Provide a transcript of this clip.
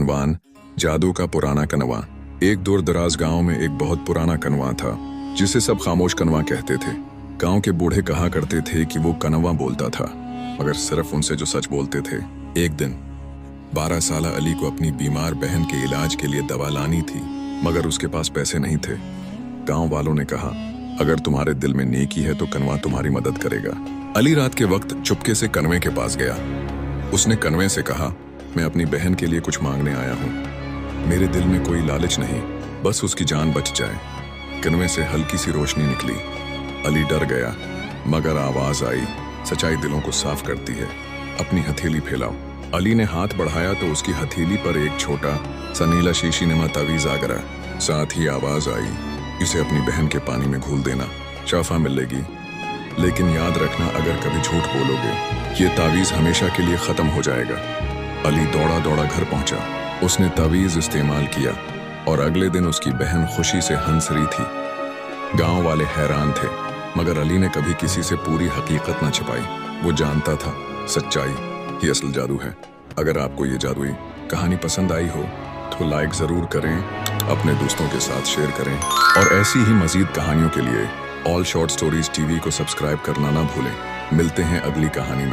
उन्वान जादू का पुराना कनवा। एक दूर दराज गांव में एक बहुत पुराना कनवा था जिसे सब खामोश कनवा कहते थे। गांव के बूढ़े कहा करते थे कि वो कनवा बोलता था, मगर सिर्फ उनसे जो सच बोलते थे। एक दिन 12 साल अली को अपनी बीमार बहन के इलाज के लिए दवा लानी थी, मगर उसके पास पैसे नहीं थे। गांव वालों ने कहा, अगर तुम्हारे दिल में नेकी है तो कनवा तुम्हारी मदद करेगा। अली रात के वक्त चुपके से कनवे के पास गया। उसने कनवे से कहा, मैं अपनी बहन के लिए कुछ मांगने आया हूँ। मेरे दिल में कोई लालच नहीं, बस उसकी जान बच जाए। कनवे से हल्की सी रोशनी निकली। अली डर गया, मगर आवाज आई, सच्चाई दिलों को साफ करती है, अपनी हथेली फैलाओ। अली ने हाथ बढ़ाया तो उसकी हथेली पर एक छोटा सा नीला शीशीनुमा तावीज आ गिरा। साथ ही आवाज आई, इसे अपनी बहन के पानी में घोल देना, शफा मिलेगी। लेकिन याद रखना, अगर कभी झूठ बोलोगे ये तावीज हमेशा के लिए खत्म हो जाएगा। अली दौड़ा दौड़ा घर पहुंचा। उसने तावीज इस्तेमाल किया और अगले दिन उसकी बहन खुशी से हंस रही थी। गांव वाले हैरान थे, मगर अली ने कभी किसी से पूरी हकीकत न छिपाई। वो जानता था सच्चाई ही असल जादू है। अगर आपको ये जादुई कहानी पसंद आई हो तो लाइक जरूर करें, अपने दोस्तों के साथ शेयर करें और ऐसी ही मजीद कहानियों के लिए ऑल शॉर्ट स्टोरीज टीवी को सब्सक्राइब करना ना भूलें। मिलते हैं अगली कहानी में।